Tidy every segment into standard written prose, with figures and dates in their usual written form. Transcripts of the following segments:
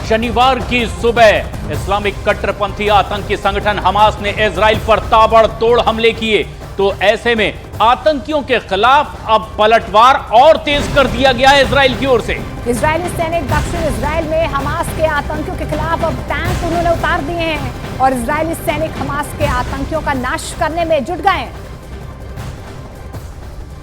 शनिवार की सुबह इस्लामिक कट्टरपंथी आतंकी संगठन हमास ने इजराइल पर ताबड़तोड़ हमले किए, तो ऐसे में आतंकियों के खिलाफ अब पलटवार और तेज कर दिया गया है इजराइल की ओर से। इजरायली सैनिक दक्षिण इजराइल में हमास के आतंकियों के खिलाफ अब टैंक उन्होंने उतार दिए हैं और इजरायली सैनिक हमास के आतंकियों का नाश करने में जुट गए हैं।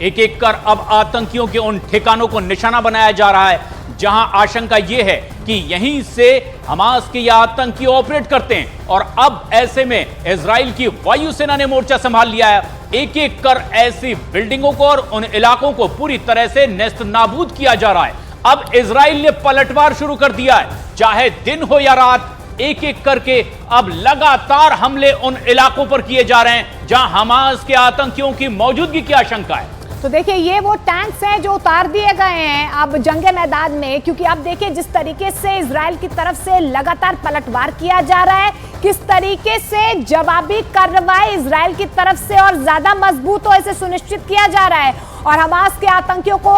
एक एक कर अब आतंकियों के उन ठिकानों को निशाना बनाया जा रहा है जहां आशंका यह है कि यहीं से हमास के ये आतंकी ऑपरेट करते हैं, और अब ऐसे में इजराइल की वायुसेना ने मोर्चा संभाल लिया है। एक एक कर ऐसी बिल्डिंगों को और उन इलाकों को पूरी तरह से नेस्त नाबूद किया जा रहा है। अब इजराइल ने पलटवार शुरू कर दिया है, चाहे दिन हो या रात, एक एक करके अब लगातार हमले उन इलाकों पर किए जा रहे हैं जहां हमास के आतंकियों की मौजूदगी की आशंका है। तो देखिए, ये वो टैंक्स हैं जो उतार दिए गए हैं अब जंगे मैदान में, क्योंकि अब देखिए जिस तरीके से इजराइल की तरफ से लगातार पलटवार किया जा रहा है, किस तरीके से जवाबी कार्रवाई इजराइल की तरफ से और ज्यादा मजबूत हो इसे सुनिश्चित किया जा रहा है, और हमास के आतंकियों को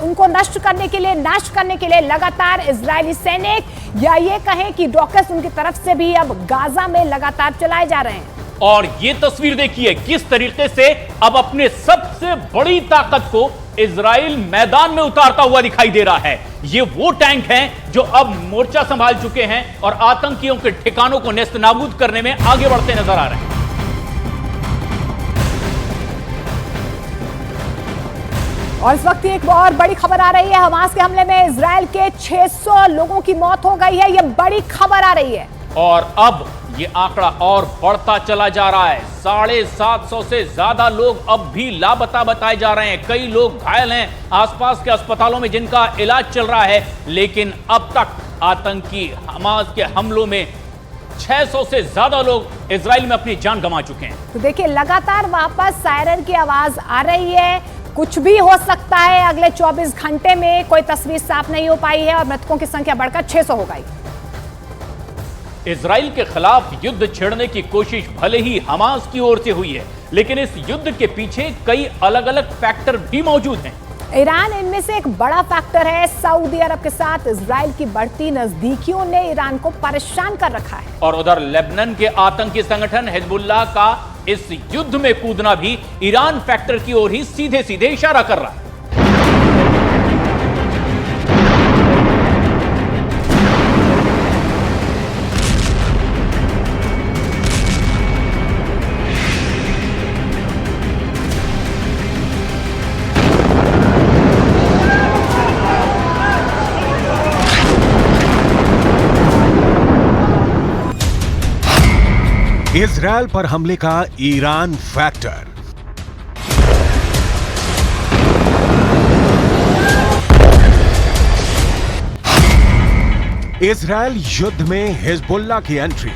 उनको नष्ट करने के लिए, नाश करने के लिए लगातार इजरायली सैनिक या ये कहें कि रॉकेट्स उनकी तरफ से भी अब गाजा में लगातार चलाए जा रहे हैं। और ये तस्वीर देखिए किस तरीके से अब अपने सबसे बड़ी ताकत को इजराइल मैदान में उतारता हुआ दिखाई दे रहा है। ये वो टैंक हैं जो अब मोर्चा संभाल चुके हैं और आतंकियों के ठिकानों को नेस्तनाबूद करने में आगे बढ़ते नजर आ रहे हैं। और इस वक्त एक और बड़ी खबर आ रही है, हमास के हमले में इजराइल के 600 लोगों की मौत हो गई है। यह बड़ी खबर आ रही है और अब ये आंकड़ा और बढ़ता चला जा रहा है। 750 से ज्यादा लोग अब भी लापता बताए जा रहे हैं। कई लोग घायल हैं आसपास के अस्पतालों में जिनका इलाज चल रहा है, लेकिन अब तक आतंकी हमास के हमलों में 600 से ज्यादा लोग इजराइल में अपनी जान गंवा चुके हैं। तो देखिए, लगातार वापस सायरन की आवाज आ रही है। कुछ भी हो सकता है अगले 24 घंटे में, कोई तस्वीर साफ नहीं हो पाई है और मृतकों की संख्या बढ़कर 600 हो गई। इजराइल के खिलाफ युद्ध छेड़ने की कोशिश भले ही हमास की ओर से हुई है, लेकिन इस युद्ध के पीछे कई अलग अलग फैक्टर भी मौजूद हैं। ईरान इनमें से एक बड़ा फैक्टर है। सऊदी अरब के साथ इजराइल की बढ़ती नजदीकियों ने ईरान को परेशान कर रखा है। और उधर लेबनान के आतंकी संगठन हिजबुल्लाह का इस युद्ध में कूदना भी ईरान फैक्टर की ओर ही सीधे सीधे इशारा कर रहा है। इजरायल पर हमले का ईरान फैक्टर। इजरायल युद्ध में हिजबुल्लाह की एंट्री।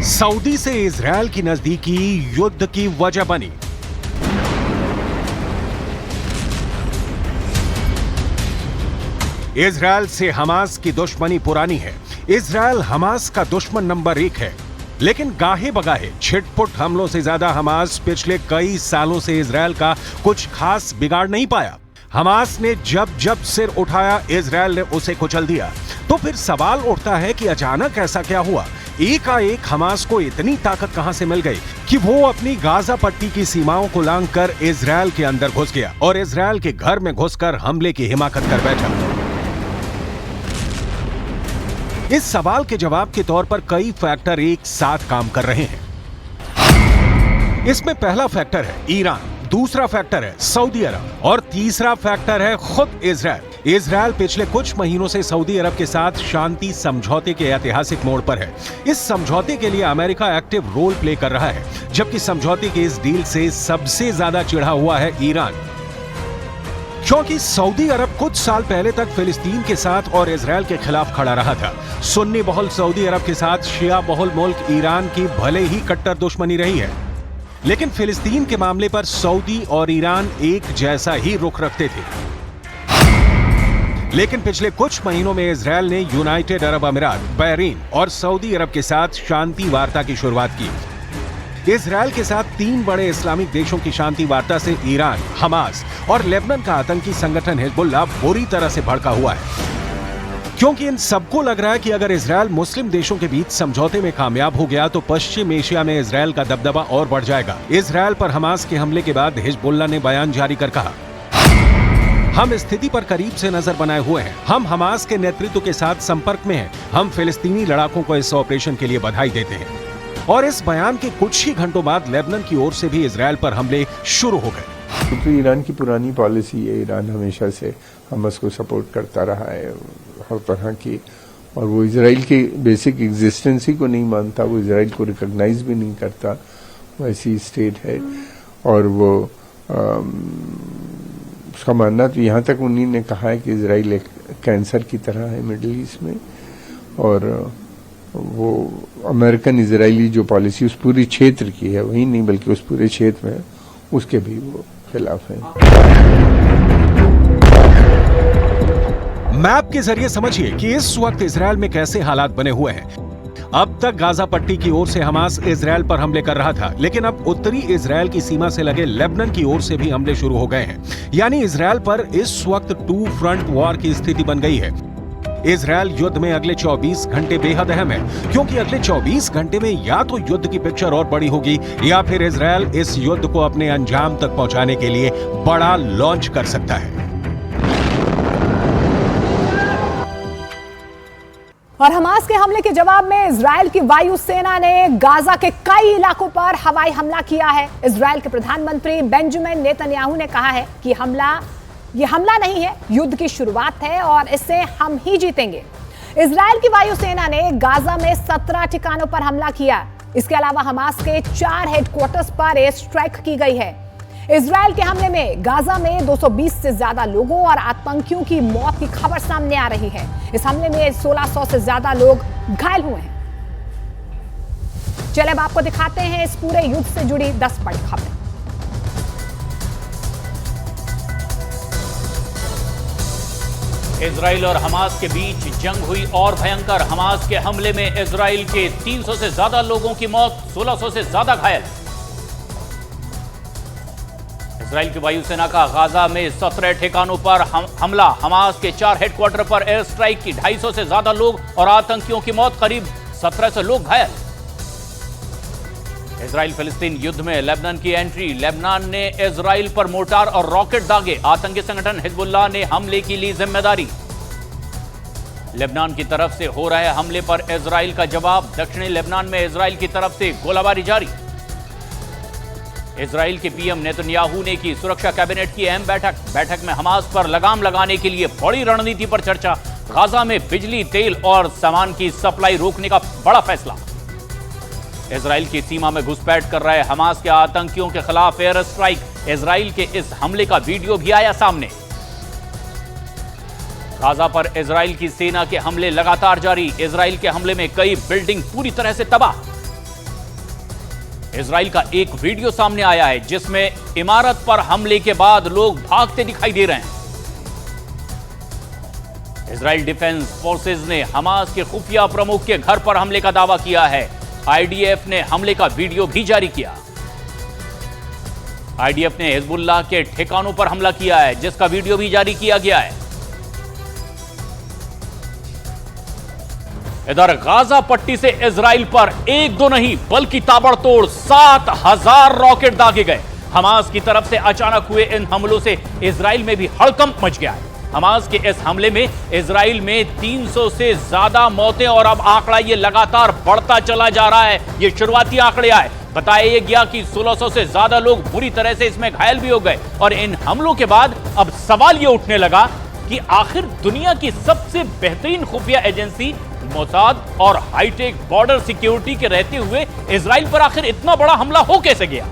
सऊदी से इजरायल की नजदीकी युद्ध की वजह बनी। इजरायल से हमास की दुश्मनी पुरानी है। इजरायल हमास का दुश्मन नंबर 1 है, लेकिन गाहे बगाहे छिटपुट हमलों से ज्यादा हमास पिछले कई सालों से इजरायल का कुछ खास बिगाड़ नहीं पाया। हमास ने जब जब सिर उठाया, इजरायल ने उसे कुचल दिया। तो फिर सवाल उठता है कि अचानक ऐसा क्या हुआ? एकाएक हमास को इतनी ताकत कहां से मिल गई कि वो अपनी गाजा पट्टी की सीमाओं को लांघकर इजरायल के अंदर घुस गया और इजरायल के घर में घुसकर हमले की हिमाकत कर बैठा? इस सवाल के जवाब के तौर पर कई फैक्टर एक साथ काम कर रहे हैं। इसमें पहला फैक्टर है ईरान, दूसरा फैक्टर है सऊदी अरब और तीसरा फैक्टर है खुद इजरायल। इजरायल पिछले कुछ महीनों से सऊदी अरब के साथ शांति समझौते के ऐतिहासिक मोड़ पर है। इस समझौते के लिए अमेरिका एक्टिव रोल प्ले कर रहा है, जबकि समझौते के इस डील से सबसे ज्यादा चिढ़ा हुआ है ईरान, क्योंकि सऊदी अरब कुछ साल पहले तक फिलिस्तीन के साथ और इजरायल के खिलाफ खड़ा रहा था। सुन्नी बहुल सऊदी अरब के साथ शिया बहुल मुल्क ईरान की भले ही कट्टर दुश्मनी रही है, लेकिन फिलिस्तीन के मामले पर सऊदी और ईरान एक जैसा ही रुख रखते थे। लेकिन पिछले कुछ महीनों में इजरायल ने यूनाइटेड अरब अमीरात, बहरीन और सऊदी अरब के साथ शांति वार्ता की शुरुआत की। इजरायल के साथ 3 बड़े इस्लामिक देशों की शांति वार्ता से ईरान, हमास और लेबनान का आतंकी संगठन हिजबुल्लाह बुरी तरह से भड़का हुआ है, क्योंकि इन सबको लग रहा है कि अगर इजरायल मुस्लिम देशों के बीच समझौते में कामयाब हो गया तो पश्चिम एशिया में इजरायल का दबदबा और बढ़ जाएगा। इजरायल पर हमास के हमले के बाद हिजबुल्लाह ने बयान जारी कर कहा, हम स्थिति पर करीब से नजर बनाए हुए हैं, हम हमास के नेतृत्व के साथ संपर्क में हैं, हम फिलिस्तीनी लड़ाकों को इस ऑपरेशन के लिए बधाई देते हैं। और इस बयान के कुछ ही घंटों बाद लेबनान की ओर से भी इजरायल पर हमले शुरू हो गए। तो ईरान की पुरानी पॉलिसी है, ईरान हमेशा से हमास को सपोर्ट करता रहा है हर तरह की, और वो इजराइल के बेसिक एग्जिस्टेंस ही को नहीं मानता, वो इजराइल को रिकॉग्नाइज भी नहीं करता, वैसी स्टेट है। और वो उसका मानना तो यहाँ तक उन्हीं ने कहा है कि इजराइल एक कैंसर की तरह है मिडिल ईस्ट में, और वो अमेरिकन इजरायली जो पॉलिसी उस पूरी क्षेत्र की है, वही नहीं बल्कि उस पूरे क्षेत्र में, उसके भी वो खिलाफ है। मैप के जरिए समझिए कि इस वक्त इजरायल में कैसे हालात बने हुए हैं। अब तक गाजा पट्टी की ओर से हमास इजरायल पर हमले कर रहा था, लेकिन अब उत्तरी इजरायल की सीमा से लगे लेबनान की ओर से भी हमले शुरू हो गए हैं। यानी इजरायल पर इस वक्त 2 फ्रंट वॉर की स्थिति बन गई है। इजरायल युद्ध में अगले 24 घंटे बेहद अहम है, क्योंकि अगले 24 घंटे में या तो युद्ध की पिक्चर और बड़ी होगी, या फिर इजरायल इस युद्ध को अपने अंजाम तक पहुंचाने के लिए बड़ा लॉन्च कर सकता है। और हमास के हमले के जवाब में इजरायल की वायुसेना ने गाजा के कई इलाकों पर हवाई हमला किया है। इजरायल के प्रधानमंत्री बेंजामिन नेतन्याहू ने कहा है कि ये हमला नहीं है, युद्ध की शुरुआत है और इससे हम ही जीतेंगे। इजरायल की वायुसेना ने गाजा में 17 ठिकानों पर हमला किया। इसके अलावा हमास के 4 हेडक्वार्टर्स पर एयर स्ट्राइक की गई है। इजरायल के हमले में गाजा में 220 से ज्यादा लोगों और आतंकियों की मौत की खबर सामने आ रही है। इस हमले में 1600 से ज्यादा लोग घायल हुए हैं। चलिए अब आपको दिखाते हैं इस पूरे युद्ध से जुड़ी 10 बड़ी खबरें। इजराइल और हमास के बीच जंग हुई और भयंकर। हमास के हमले में इजराइल के 300 से ज्यादा लोगों की मौत, 1600 से ज्यादा घायल। इजराइल की वायुसेना का गाजा में 17 ठिकानों पर हमला, हमास के 4 हेडक्वार्टर पर एयर स्ट्राइक की, 250 से ज्यादा लोग और आतंकियों की मौत, करीब 1700 लोग घायल। इजराइल फिलिस्तीन युद्ध में लेबनान की एंट्री, लेबनान ने इजराइल पर मोर्टार और रॉकेट दागे, आतंकी संगठन हिजबुल्लाह ने हमले की ली जिम्मेदारी। लेबनान की तरफ से हो रहे हमले पर इजराइल का जवाब, दक्षिणी लेबनान में इजराइल की तरफ से गोलाबारी जारी। इजराइल के पीएम नेतन्याहू ने की सुरक्षा कैबिनेट की अहम बैठक में हमास पर लगाम लगाने के लिए बड़ी रणनीति पर चर्चा। गाजा में बिजली, तेल और सामान की सप्लाई रोकने का बड़ा फैसला। इजराइल की सीमा में घुसपैठ कर रहे हमास के आतंकियों के खिलाफ एयर स्ट्राइक, इजराइल के इस हमले का वीडियो भी आया सामने। गाजा पर इजराइल की सेना के हमले लगातार जारी, इजराइल के हमले में कई बिल्डिंग पूरी तरह से तबाह। इजराइल का एक वीडियो सामने आया है जिसमें इमारत पर हमले के बाद लोग भागते दिखाई दे रहे हैं। इजराइल डिफेंस फोर्सेज ने हमास के खुफिया प्रमुख के घर पर हमले का दावा किया है। आईडीएफ ने हमले का वीडियो भी जारी किया। आईडीएफ ने हिजबुल्लाह के ठिकानों पर हमला किया है, जिसका वीडियो भी जारी किया गया है। इधर गाजा पट्टी से इजराइल पर 1-2 नहीं बल्कि ताबड़तोड़ 7000 रॉकेट दागे गए। हमास की तरफ से अचानक हुए इन हमलों से इजराइल में भी हड़कंप मच गया है। हमास के इस हमले में इजराइल में 300 से ज्यादा मौतें और अब आंकड़ा ये लगातार बढ़ता चला जा रहा है। ये शुरुआती आंकड़े आए, बताया गया कि 1600 से ज्यादा लोग बुरी तरह से इसमें घायल भी हो गए। और इन हमलों के बाद अब सवाल ये उठने लगा कि आखिर दुनिया की सबसे बेहतरीन खुफिया एजेंसी मोसाद और हाईटेक बॉर्डर सिक्योरिटी के रहते हुए इजराइल पर आखिर इतना बड़ा हमला हो कैसे गया?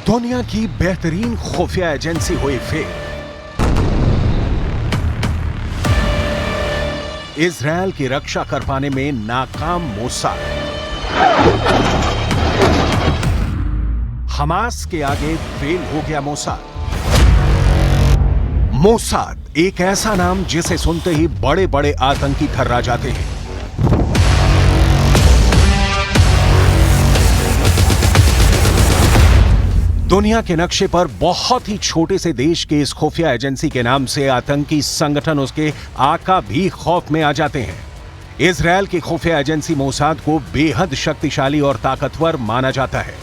दुनिया की बेहतरीन खुफिया एजेंसी हुई फेल। इजरायल की रक्षा कर पाने में नाकाम मोसाद। हमास के आगे फेल हो गया मोसाद। मोसाद एक ऐसा नाम जिसे सुनते ही बड़े बड़े आतंकी थर्रा जाते हैं। दुनिया के नक्शे पर बहुत ही छोटे से देश के इस खुफिया एजेंसी के नाम से आतंकी संगठन उसके आका भी खौफ में आ जाते हैं। इजरायल की खुफिया एजेंसी मोसाद को बेहद शक्तिशाली और ताकतवर माना जाता है।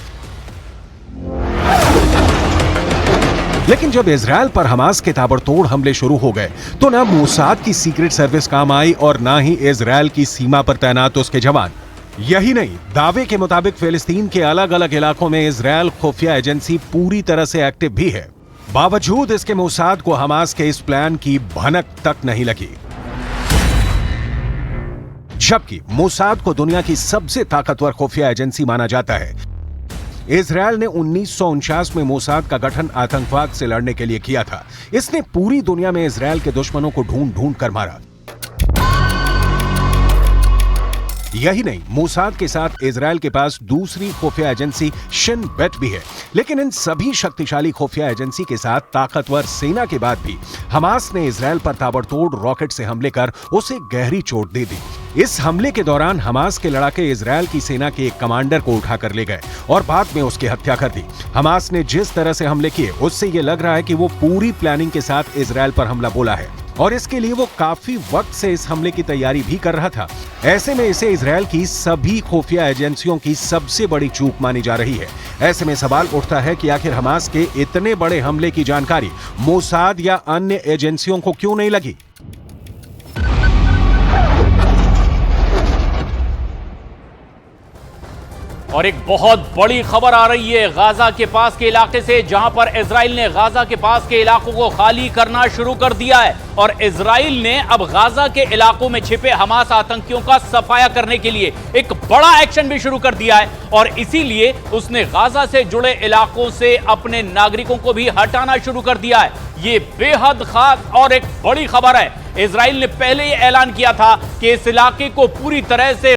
लेकिन जब इजरायल पर हमास के ताबड़तोड़ हमले शुरू हो गए तो ना मोसाद की सीक्रेट सर्विस काम आई और ना ही इजरायल की सीमा पर तैनात उसके जवान। यही नहीं, दावे के मुताबिक फिलिस्तीन के अलग अलग इलाकों में इजरायल खुफिया एजेंसी पूरी तरह से एक्टिव भी है। बावजूद इसके मोसाद को हमास के इस प्लान की भनक तक नहीं लगी, जबकि मोसाद को दुनिया की सबसे ताकतवर खुफिया एजेंसी माना जाता है। इजरायल ने 1949 में मोसाद का गठन आतंकवाद से लड़ने के लिए किया था। इसने पूरी दुनिया में इजरायल के दुश्मनों को ढूंढ ढूंढ कर मारा। यही नहीं, मोसाद के साथ इजरायल के पास दूसरी खुफिया एजेंसी शिन बेट भी है। लेकिन इन सभी शक्तिशाली खुफिया एजेंसी के साथ ताकतवर सेना के बाद भी हमास ने इजरायल पर ताबड़तोड़ रॉकेट से हमले कर उसे गहरी चोट दे दी। इस हमले के दौरान हमास के लड़ाके इजरायल की सेना के एक कमांडर को उठाकर ले गए और बाद में उसकी हत्या कर दी। हमास ने जिस तरह से हमले किए उससे यह लग रहा है कि वो पूरी प्लानिंग के साथ इजरायल पर हमला बोला है और इसके लिए वो काफी वक्त से इस हमले की तैयारी भी कर रहा था। ऐसे में इसे इजरायल की सभी खुफिया एजेंसियों की सबसे बड़ी चूक मानी जा रही है। ऐसे में सवाल उठता है कि आखिर हमास के इतने बड़े हमले की जानकारी मोसाद या अन्य एजेंसियों को क्यों नहीं लगी। और एक बहुत बड़ी खबर आ रही है गाजा के पास के इलाके से, जहां पर इजराइल ने गाजा के पास के इलाकों को खाली करना शुरू कर दिया है और इजराइल ने अब गाजा के इलाकों में छिपे हमास आतंकियों का सफाया करने के लिए एक बड़ा एक्शन भी शुरू कर दिया है और इसीलिए उसने गाजा से जुड़े इलाकों से अपने नागरिकों को भी हटाना शुरू कर दिया है। ये बेहद खास और एक बड़ी खबर है। इजराइल ने पहले ही ऐलान किया था कि इस इलाके को पूरी तरह से